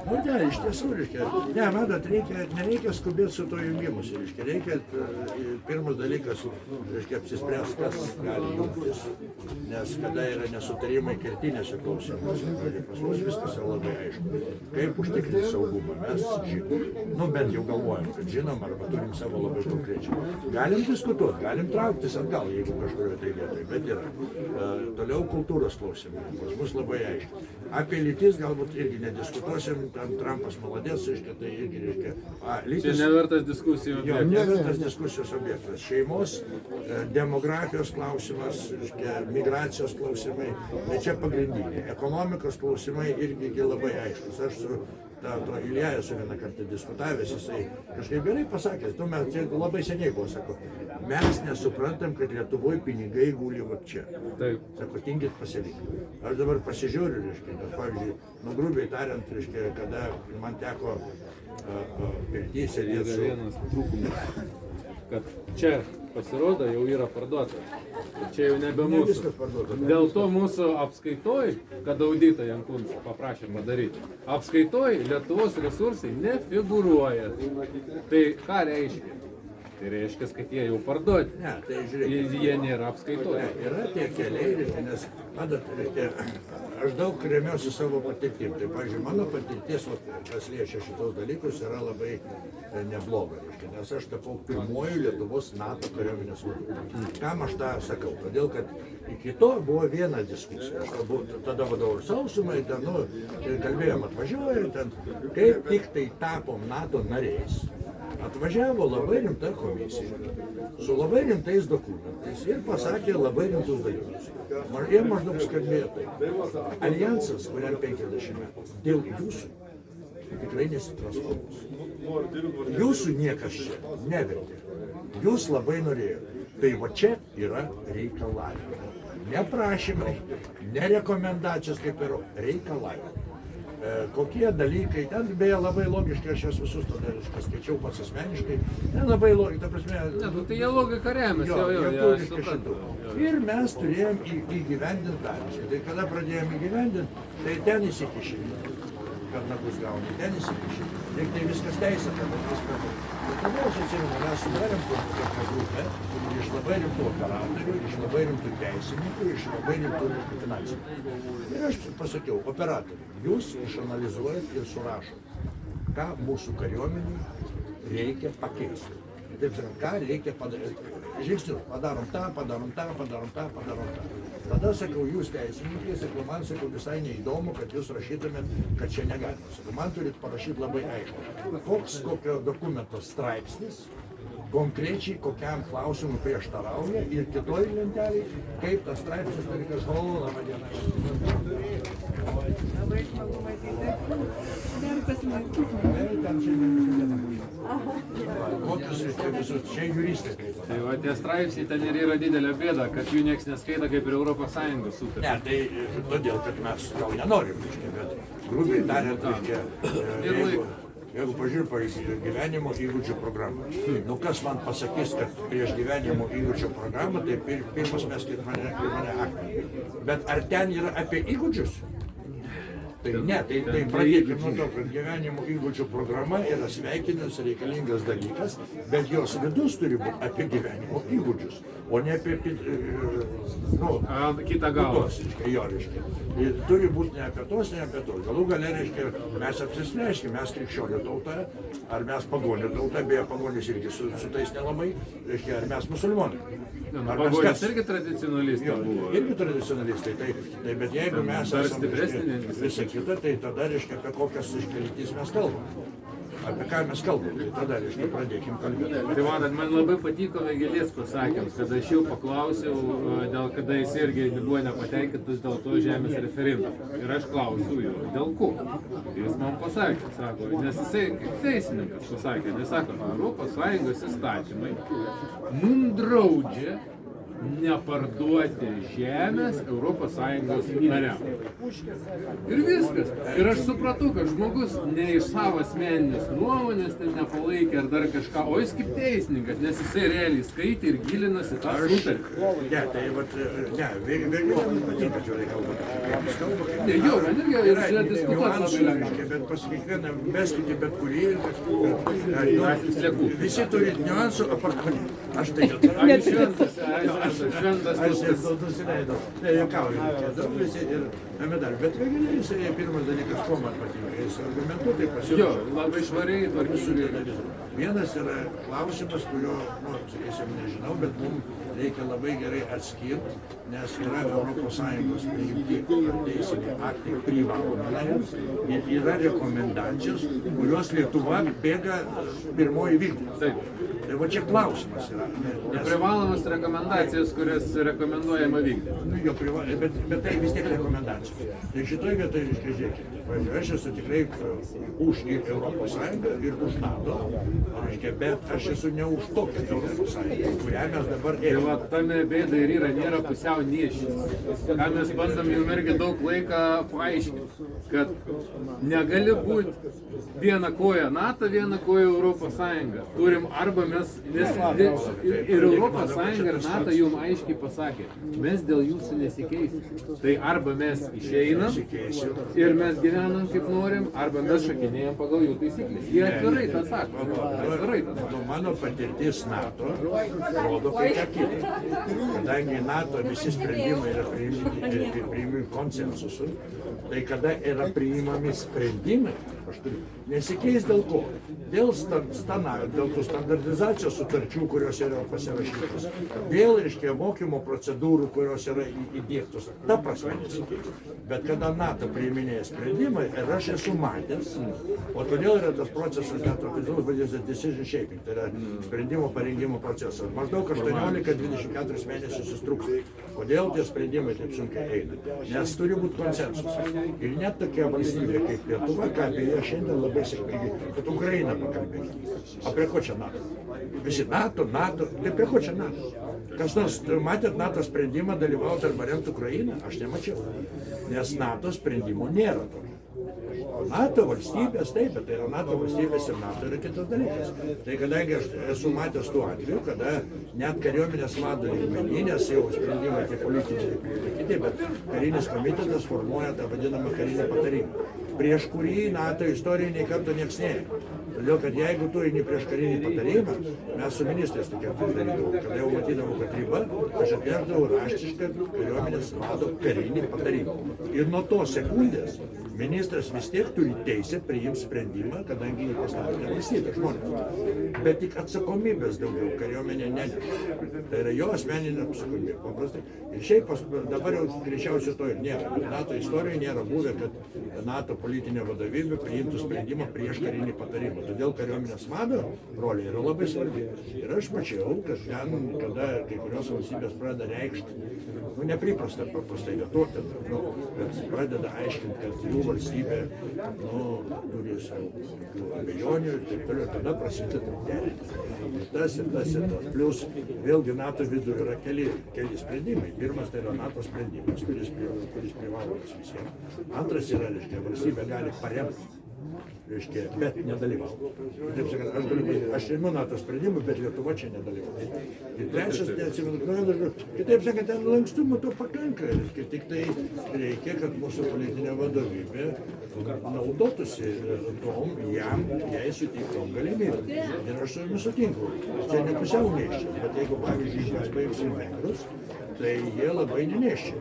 Nu, ne, iš tiesų, reiškia, ne, matot, nereikia skubėti su to jungimusi, reiškia, reikia, pirmas dalykas, reiškia, apsispręs, kas gali jungtis, nes kada yra nesutarimai kertinėse klausimuose, pas mus viskas yra labai aišku, kaip užtikrinti saugumą, mes žinom, nu, bent jau galvojam, kad žinom, arba turim savo labai konkrečiai. Galim diskutuoti, galim trauktis atgal, jeigu kažkurioje tai vietoje, bet yra. Toliau kultūros klausimai, pas mus labai aišku. Apie lytis galbūt irgi nediskutuosim, ten Trumpas maladės, reiškia, tai irgi reiškia. Lytis, čia nevertas diskusijų objektas. Jo, nevertas diskusijos objektas. Šeimos, demografijos klausimas, reiškia, migracijos klausimai, tai čia pagrindiniai. Ekonomikos klausimai irgi labai aiškus. Aš su to Ilja esu vieną kartą diskutavęs, jisai kažkaip gerai pasakęs, nu, mes čia labai seniai buvo, sako, mes nesuprantam, kad Lietuvoje pinigai guli va čia. Taip. Sako, tingit pasilikti. Aš dabar pasižiūriu, reiškia, nes, pavyzdžiui, nu, grubiai tariant, reiškia, kada man teko pirty sėdėti su... Vienas trūkumas, kad čia pasirodo jau yra parduota. Čia jau nebe mūsų. Dėl to mūsų apskaitoj, kad auditą Jankuns paprašė padaryti, apskaitoj Lietuvos resursai nefigūruoja. Tai ką reiškia? Tai reiškia, kad jie jau parduoti. Ne, tai žiūrėkit. Jie nėra apskaitoję. Yra tie keliai, nes, matot, aš daug remiuosi savo patirtim. Tai, pavyzdžiui, mano patirtis, kas liečia šitos dalykus, yra labai nebloga. Nes aš tapau pirmuoju Lietuvos NATO kariuomenės vadu. Kam aš tą sakau? Todėl, kad iki to buvo viena diskusija. Tada vadovau sausumai, ten, nu, kalbėjom, atvažiuoju, ten, kaip tik tai tapom NATO nariais. Atvažiavo labai rimta komisija, su labai rimtais dokumentais ir pasakė labai rimtus dalykus. Jie maždaug skambėjo taip. Aljansas, kuriam 50 metų, dėl jūsų tikrai nesitransformuos. Jūsų niekas čia nevertė. Jūs labai norėjote. Tai va čia yra reikalavimai. Ne prašymai, ne rekomendacijos kaip ir reikalavimai. Kokie dalykai, ten beje labai logiškai, aš jas visus tada skaičiau pats asmeniškai, ten labai logiškai, ta prasme... Ne, tai jie logika remiasi, jo, suprantu. Ir mes turėjom įgyvendinti darbus. Tai kada pradėjom įgyvendinti, tai ten įsikišim, kad nagus gauni, ten įsikišim. Tik tai viskas teisėta, bet viskas. Ir tada aš atsimenu, mes sudarėm tokią grupę iš labai rimtų operatorių, iš labai rimtų teisininkų, iš labai rimtų finansininkų. Ir aš pasakiau, operatoriai, jūs išanalizuojat ir surašot, ką mūsų kariuomeniai reikia pakeisti. Taip sakant, ką reikia padaryti. Žingsnius, padarom tą, padarom tą, padarom tą, padarom tą. Tada sakau, jūs teisininkai, sakau, man sakau, visai neįdomu, kad jūs rašytumėt, kad čia negalima. Sakau, man turit parašyti labai aišku, koks kokio dokumento straipsnis, konkrečiai kokiam klausimui prieštarauja ir kitoj lentelėj, kaip tas straipsnis dalykas, laba diena. Labai smagu matyti. Noriu pasimatyti. Ten šiandien dieną. Kokius visus, čia juristai kaip. Tai va, tie straipsniai ten ir yra didelė bėda, kad jų niekas neskaita kaip ir Europos Sąjungos sutartys. Ne, tai todėl, kad mes gal nenorim, bet grubiai tariant, jeigu pažiūrėjau gyvenimo įgūdžių programą, nu kas man pasakys, kad prieš gyvenimo įgūdžių programą, tai pirmas mes kaip mane aktai. Bet ar ten yra apie įgūdžius? Tai ne, tai pradėkime nuo to, kad gyvenimo įgūdžių programa yra sveikinas reikalingas dalykas, bet jos vidus turi būti apie gyvenimo įgūdžius, o ne apie kitą galą. Jo, reiškia. Turi būti ne apie tos, ne apie tos. Galų gale, reiškia, mes apsispręskime, mes krikščionių tauta, ar mes pagonių tauta, beje, pagonis irgi su tais nelabai, reiškia, ar mes musulmonai. Pagonis irgi tradicionalistai buvo. Irgi tradicionalistai, tai bet jeigu mes esame visą kitą, tai tada, reiškia, apie kokias lytis mes kalbam. Apie ką mes kalbam, tai tada, reiškia, pradėkim kalbėti. Tai matot, man labai patiko Vėgėlės pasakymas, kada aš jau paklausiau, kada jis irgi buvo nepatenkintas dėl to žemės referendumo. Ir aš klausiau jo, dėl ko? Ir jis man pasakė, sako, nes jisai kaip teisininkas pasakė, nes sako, Europos Sąjungos įstatymai mums draudžia neparduoti žemės ES nariams. Ir viskas. Ir aš supratau, kad žmogus ne iš savo asmeninės nuomonės ten nepalaikė ar dar kažką, o jis kaip teisininkas, nes jisai realiai skaitė ir gilinasi tą sutartį. Ne, tai vat, ne, vėliau man patinka atvirai kalbant. Ne, jo, man irgi yra diskutuoti labai lengva. Bet pas kiekvieną meskite bet kurį. Sliekų. Visi turi niuansų apart mane. Aš tai Šventas nusileidau. Ne, juokauju. Daug visi ir medalių. Bet vėgėlė jisai pirmas dalykas, ko man patinka. Jis argumentuotai pasiūlė. Jo, labai švariai tvarkysiu. Vienas yra klausimas, kurio, sakysim, nežinau, bet mums reikia labai gerai atskirti, nes yra ES priimti teisiniai aktai privalomi ir yra rekomendacijos, kurios Lietuva bėga pirmoji vykdyti. Taip. Tai va čia klausimas yra. Neprivalomas rekomendacijas, kurias rekomenduojama vykdyti. Bet tai vis tiek rekomendacijos. Tai šitoj vietoje, žiūrėkite, aš esu tikrai už ir ES ir už NATO, bet aš esu ne už tokią ES, kurią mes dabar Tai va, tame bėda ir yra, nėra pusiau niešis. Ką mes bandom jau irgi daug laiką paaiškinti, kad negali būti viena koja NATO, viena koja ES. Turim arba mes, nes ir ES ir NATO jums aiškiai pasakė, mes dėl jūsų nesikeisim. Tai arba mes išeinam ir mes gyvenam kaip norim, arba mes šakinėjam pagal jų taisyklės. Jie atvirai tą sako. Mano patirtis NATO rodo kai ką kitą. Kadangi NATO visi sprendimai yra priimami konsensusu, tai kada yra priimami sprendimai, aš turiu nesikeis dėl ko? Dėl tų standartizacijos sutarčių, kurios yra pasirašytos, dėl, reiškia, mokymo procedūrų, kurios yra įdėktos, ta prasme nesikeis. Bet kada NATO priiminėja sprendimą, ir aš esu matęs, o todėl yra tas procesas, net oficialus vadinasi decision shaping, tai yra sprendimo parengimo procesas. Maždaug 18-24 mėnesius jis truks. Kodėl tie sprendimai taip sunkiai eina? Nes turi būti konsensusas. Ir net tokia valstybė kaip Lietuva, ką apie ją šiandien labai sėkmingai, kad Ukraina pakalbėkime. O prie ko čia NATO? Visi NATO, tai prie ko čia NATO? Kas nors matėt NATO sprendimą dalyvauti arba remti Ukrainą? Aš nemačiau. Nes NATO sprendimų nėra tokio. NATO valstybės, taip, bet tai yra NATO valstybės ir NATO yra kitas dalykas. Tai kadangi aš esu matęs tų atvejų, kada net kariuomenės vado lygmenį, nes jau sprendimai tie politiniai kiti, bet karinis komitetas formuoja tą vadinamą karinį patarimą, prieš kurį NATO istorijoje nei karto nieks neėjo. Todėl, kad jeigu tu eini prieš karinį patarimą, mes su ministrais tokia darydavau, kada jau matydavau, kad riba, aš atnešdavau raštišką kariuomenės vado karinį patarimą. Ir nuo tos sekundės ministras vis tiek turi teisę priimti sprendimą, kadangi jį pastatė valstybė žmonės. Bet tik atsakomybės daugiau kariuomenė neneša. Tai yra jo asmeninė atsakomybė, paprastai. Ir šiaip dabar jau greičiausiai to ir nėra. NATO istorijoje nėra buvę, kad NATO politinė vadovybė priimtų sprendimą prieš karinį patarimą. Todėl kariuomenės vado rolė yra labai svarbi. Ir aš mačiau, kad ten, kada kai kurios valstybės pradeda reikšti, nepriprasta paprastai lietuoti, bet pradeda aiškinti, kad jų valstybė turi savo abejonių ir taip toliau, tada prasideda derinti. Tas. Plius vėlgi NATO viduje yra keli sprendimai. Pirmas tai yra NATO sprendimas, kuris privalomas visiems. Antras yra, reiškia, valstybė gali paremti, reiškia, bet nedalyvauti. Taip sakant, aš remiu NATO sprendimą, bet Lietuva čia nedalyvauja. Ir trečias, kitaip sakant, ten lankstumo to pakanka. Reiškia, tik tai reikia, kad mūsų politinė vadovybė naudotųsi jai suteiktom galimybėm. Ir aš su jumis sutinku. Čia ne pusiau neščias, bet jeigu, pavyzdžiui, mes paimsim vengrus, tai jie labai neneščia.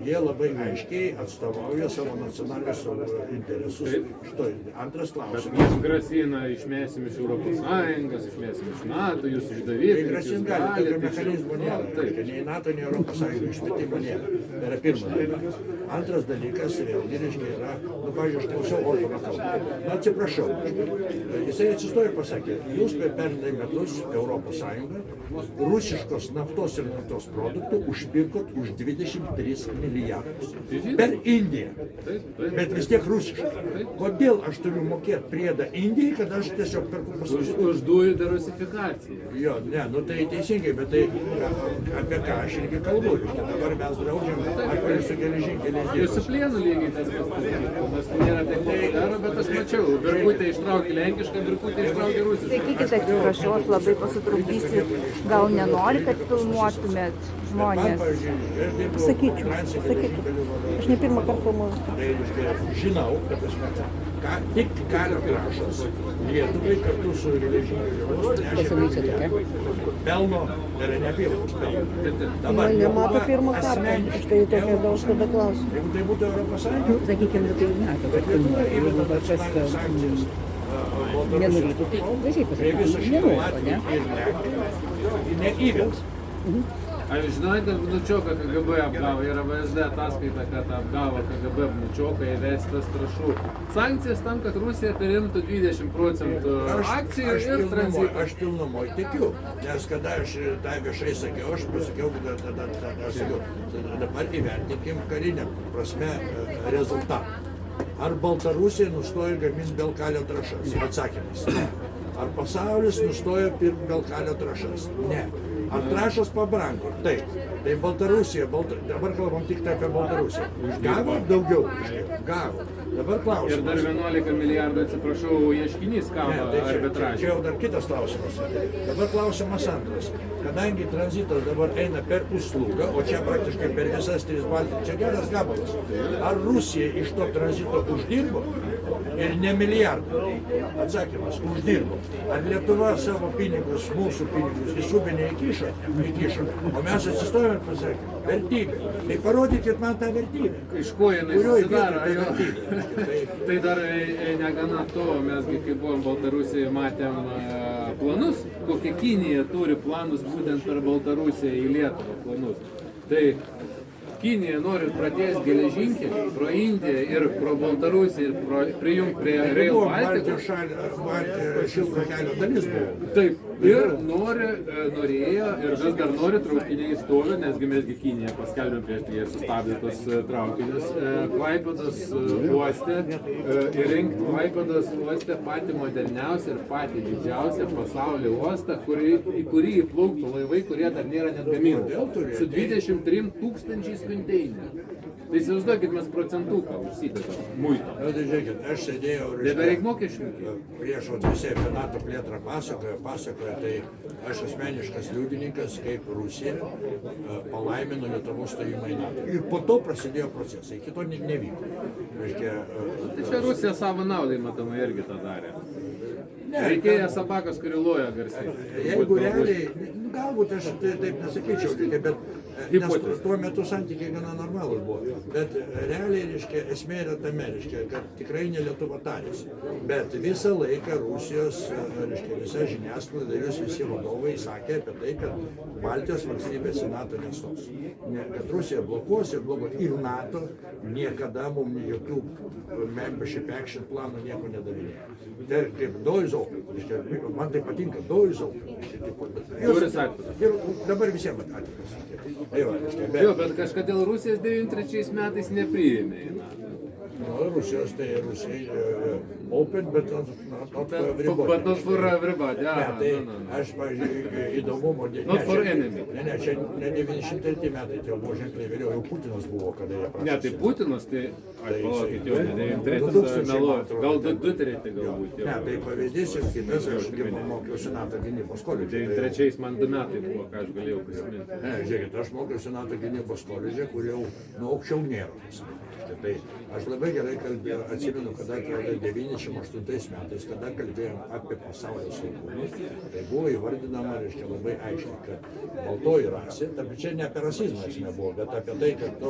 Jie labai aiškiai atstovauja savo nacionalinius interesus. Štai antras klausimas. Bet jis grasina, išmėsim iš ES, išmėsim iš NATO, jūs išdavyti. Tai grasin gali, tokio mechanizmo nėra. Nei NATO, nei ES išmetimo nėra. Tai yra pirmas dalykas. Antras dalykas, vėlgi, reiškia, yra, pavyzdžiui, aš klausiau Orbano kalbą. Atsiprašau, jisai atsistojo ir pasakė, jūs per pernai metus ES rusiškos naftos ir naftos produktų už užpirkot už 23 milijardus. žinoma. Per Indiją. Taip. Bet vis tiek rusiškai. Kodėl aš turiu mokėti priedą Indijai, kad aš tiesiog perku pas mus? Už dujų derusifikaciją. Jo, ne, nu tai teisingai, bet tai apie ką aš irgi kalbu. Dabar mes draudžiam, aš prie su geležinkeliais Ir su dirbu. plienu lygiai tas pats. Nes nėra taip labai daro, bet aš mačiau. Birkutė ištraukė lenkišką, birkutė ištraukė rusišką. Sakykit, atsiprašau, aš labai pasitrukdysiu. Gal nenori, kad filmuotumėt Man, žmonės? pavyzdžiui, aš dirbu Sakyčiau, Transgeležinkelių sakyčiau. vadovu. Aš ne pirmą kartą filmuoju. Tai reiškia, žinau, ta prasme, tik kelio trąšos Lietuvai kartu su geležinkeliu uostu nešė pelno, tai yra neapyvartos pelno. Man nemato pirmą kartą. Štai tokia daug tada klausiu. Jeigu tai būtų Europos Sąjunga, Sakykime, tai metų, bet Lietuva įveda nacionalines sankcijas nenurytų, tai gražiai prie viso pasakysiu, šito nenori, Latvijos ne? ir Lenkijos neįves. Ar žinote, Vnučioką KGB apgavo, yra VSD ataskaita, kad apgavo KGB Vnučioką įvestas trąšų. Sankcijas tam, kad Rusija perimtų 20% akcijų ir tranzitą. Aš pilnumoj tikiu, nes kada aš tą viešai sakiau, aš pasakiau, kad aš sakiau, dabar įvertinkim karinę prasme rezultatą. Ar Baltarusija nustojo gaminti Belkalio trąšas? Atsakymas - ne. Ar pasaulis nustojo pirkti Belkalio trąšas? Ne. Ar trąšos pabrango? Taip. Tai Baltarusija, dabar kalbam tik tai apie Baltarusiją. Gavo daugiau, gavo. Dabar Ir klausimas. dar 11 milijardų, atsiprašau, ieškinys kabo Ne, tai čia arbitraže. jau dar kitas klausimas. Dabar klausimas antras. Kadangi tranzitas dabar eina per Uslugą, o čia praktiškai per visas tris Baltijos, čia geras gabalas. Ar Rusija iš to tranzito uždirbo? Ir ne milijardą. Atsakymas - uždirbo. Ar Lietuva savo pinigus, mūsų pinigus, visų neįkišo? Įkišo. O mes atsistojom ir pasakėm, vertybė. Tai parodykit man tą vertybę. Iš ko jinai Kurioj susidaro? vietoj jo. ta vertybė? Tai dar negana to, mesgi kai buvom Baltarusijoje matėm planus, kokie Kinija turi planus būtent per Baltarusiją į Lietuvą planus. Tai Kinija nori pratęsti geležinkelį pro Indiją ir pro Baltarusiją ir prijungti prie Rail Buvo Baltica. Baltijos šilko kelio dalis buvo. Taip, ir norėjo ir vis dar nori traukiniai stovi, nesgi mesgi Kinija paskelbėm prieš tai, jie sustabdė tos traukinius. Klaipėdos uoste, įrengti Klaipėdos uoste patį moderniausią ir patį didžiausią pasaulio uostą, į kurį įplauktų laivai, kurie dar nėra net gaminti. Su 23 tūkstančiais konteinerių. Tai įsivaizduokit, mes procentuką užsidedam muito. Na, tai žiūrėkit, aš sėdėjau Nebereik mokesčių. prieš visi apie NATO plėtrą pasakoja, tai aš asmeniškas liudininkas, kaip Rusija palaimino Lietuvos stojimą į NATO. Ir po to prasidėjo procesai, iki to nevyko. Reiškia, Tai čia Rusija savo naudai, matomai, irgi tą darė. Reikėjo Sabakas, kuri loja garsiai. jeigu realiai, galbūt aš taip nesakyčiau, bet nes tuo metu santykiai gana normalūs buvo. Bet realiai, reiškia, esmė yra tame, reiškia, kad tikrai ne Lietuva tarėsi. Bet visą laiką Rusijos, reiškia, visa žiniasklaida ir jos visi vadovai sakė apie tai, kad Baltijos valstybės į NATO nestos. Kad Rusija blokuos ir blokuos. Ir NATO niekada mums jokių membership action planų nieko nedavinėjo. Tai kaip doizau, man tai patinka, doizau. Ir dabar visiems atviras. Tai va, reiškia, Jo, bet kažkodėl Rusijos 93 metais nepriėmė į NATO. Rusijos, tai Rusijai open, bet not for everybody. But not for everybody, Ne, aha, tai no. aš, pavyzdžiui, įdomumo... Not for enemy. Ne, čia ne 93 metai, tai jau buvo ženkliai vėliau, jau Putinas buvo, kada jie Ne, tai Putinas, tai... Ai, palaukit, jau ne 93 meluoju. Gal 2-3 galbūt. Ne, tai pavyzdys ir kitas, aš mokiausi NATO gynybos koledže. 93 man 2 metai buvo, ką aš galėjau prisiminti. Ne, žiūrėkit, aš mokiausi NATO gynybos koledže, kur jau aukščiau nėra. Tai aš labai gerai kalbėjau, atsimenu, kada 98 metais, kada kalbėjom apie pasaulio saugumą, tai buvo įvardinama, reiškia, labai aiškiai, kad baltoji rasė, tai čia ne apie rasizmą esmė buvo, bet apie tai, kad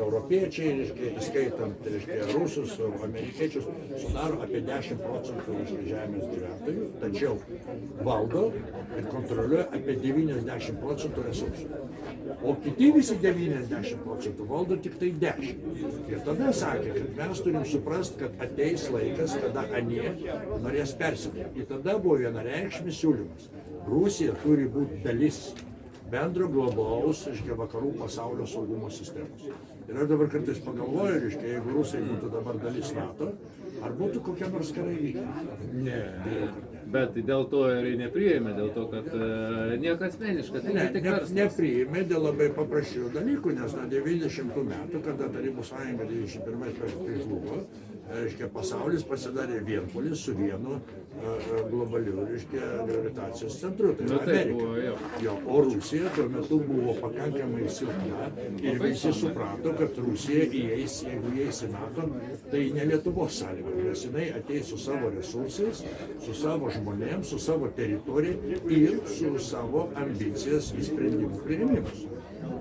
europiečiai, reiškia, įskaitant, reiškia, rusus, amerikiečius, sudaro apie 10%, reiškia, žemės gyventojų, tačiau valdo ir kontroliuoja apie 90% resursų. O kiti visi 90% valdo tik tai 10%. Ir tada sakė, kad mes turim suprasti, kad ateis laikas, kada anie norės persikėti. Ir tada buvo vienareikšmis siūlymas. Rusija turi būti dalis bendro globalaus, reiškia, vakarų pasaulio saugumo sistemos. Ir aš dabar kartais pagalvoju, reiškia, jeigu rusai būtų dabar dalis NATO, ar būtų kokie nors karai vykę? Ne. Bet dėl to ir nepriėmė, dėl to, kad nieko asmeniška, tai ne tik verslas. Nepriėmė dėl labai paprasčių dalykų, nes nuo 90 metų, kada Tarybų sąjunga 91 metais žlugo, reiškia, pasaulis pasidarė vienpolis su vienu globaliu, reiškia, gravitacijos centru. Tai Nu, yra tai Amerika. buvo, jo. O Rusija tuo metu buvo pakankamai silpna ir visi suprato, kad Rusija įeis, jeigu įeis į NATO, tai ne Lietuvos sąlyga, nes jinai ateis su savo resursais, su savo žmonėms, su savo teritorija ir su savo ambicijas į sprendimų priėmimus.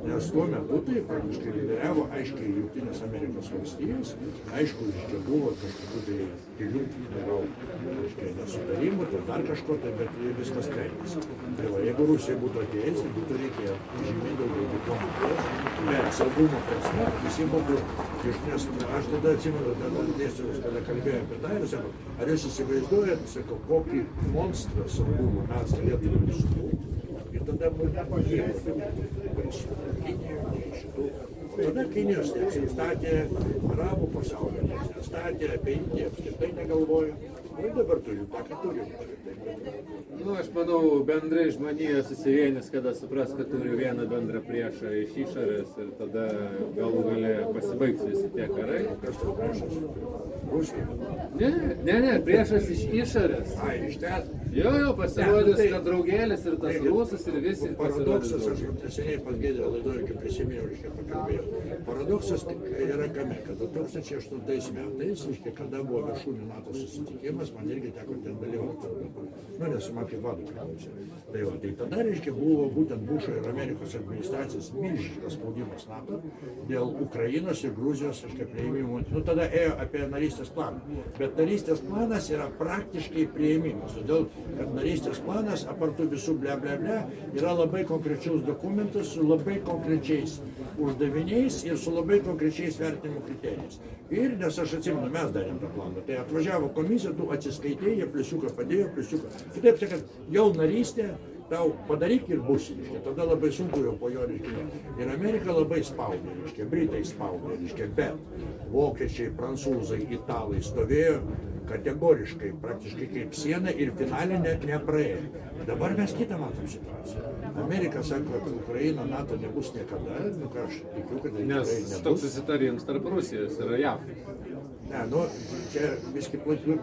Nes tuo metu tai praktiškai lyderiavo aiškiai Jungtinės Amerikos valstijos, aišku, reiškia, buvo kažkokių tai kelių nesutarimų, tai dar kažko, tai, bet viskas sprendėsi. Tai va, jeigu Rusija būtų atėjęs, tai būtų reikėję žymiai daugiau diplomatijos, bet saugumo prasme visi būtų, nes aš tada atsimenu, tada dėstytojas, kada kalbėjo apie tai, ir sako, ar jūs įsivaizduojat, sako, kokį monstrą saugumo mes galėtume sukurti. Ir tada buvo nepažįsta, tada Kinijos nieks nestatė, arabų pasaulio nieks nestatė, apie Indiją apskritai negalvojo. Ir dabar turim tą, ką turim. Nu, aš manau, bendrai žmonija susivienys, kada supras, kad turi vieną bendrą priešą iš išorės ir tada galų gale pasibaigs visi tie karai. Kas tas priešas? Rusija. Ne, priešas iš išorės. Ai, iš ten. Jo, pasirodys, Ne, nu tai- kad draugėlis ir tas rusas ir visi pasirodys. Paradoksas, aš neseniai pas Giedrę laidoje, kai prisiminiau, reiškia, pakalbėjau. Paradoksas yra kame, kad 2008 metais, reiškia, kada buvo viršūnių NATO susitikimas, man irgi teko ten dalyvauti. Nu, nes man kaip vadų priklausė. Tai va, tai tada, reiškia, buvo būtent Bušo ir Amerikos administracijos milžiniškas spaudimas NATO dėl Ukrainos ir Gruzijos, reiškia, priėmimo. Nu, tada ėjo apie narystės planą. Bet narystės planas yra praktiškai priėmimas. Todėl, kad narystės planas, apartų visų ble, yra labai konkrečius dokumentus su labai konkrečiais uždaviniais ir su labai konkrečiais vertinimo kriterijais. Ir, nes aš atsimenu, mes darėm tą planą, tai atvažiavo komisija, tu atsiskaitėjai, jie pliusiuką padėjo, pliusiuką. Kitaip sakant, jau narystė, tau padaryk ir bus, reiškia. Tada labai sunku jau po jo, reiškia. Ir Amerika labai spaudė, reiškia, Britai spaudė, reiškia, bet vokiečiai, prancūzai, italai stovėjo kategoriškai, praktiškai kaip siena ir finalė net nepraėjo. Dabar mes kitą matom situaciją. Amerika sako, kad Ukraina NATO nebus niekada, nu ką aš tikiu, kad tai Nes tikrai toks nebus. susitarimas tarp Rusijos ir JAV. Ne, nu, čia viskai plačiu,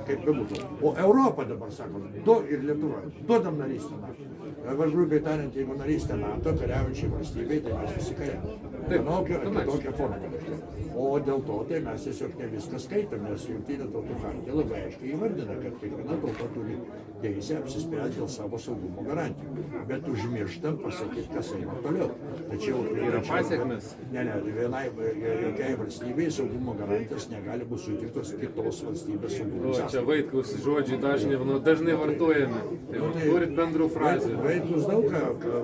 kaip bebūtų. O Europa dabar sako, ir Lietuva, duodam narystę NATO. Dabar grubiai tariant, jeigu narystė NATO, kariaujančiai valstybei, tai mes visi kariaujame. Vienokia ar kitokia forma. O dėl to tai mes tiesiog ne viską skaitom, nes Jungtinių tautų chartija labai aiškiai įvardina, kad kiekviena tauta turi teisę apsispręsti dėl savo saugumo garantijų. Bet užmirštam pasakyti, kas eina toliau. Tačiau Yra pasekmės. Ne, vienai jokiai valstybei saugumo garantijos negali būti sutiktos kitos valstybės saugumo O čia Vaitkaus žodžiai dažnai vartojami. Tai turit bendrų frazių. Vaitkus daug ką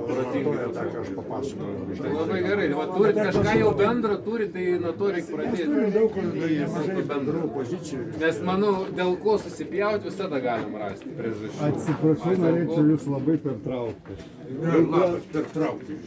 vartoja tą, ką aš papasakojau. Tai labai gerai, va turit kažką jau bendro, turit, tai nuo to reikia pradėti. Turim daug nemažai bendrų pozicijų. Nes manau, dėl ko susipjauti visada galim rasti priežasčių. Atsiprašau, norėčiau jūs labai pertraukti. Labas, pertraukti.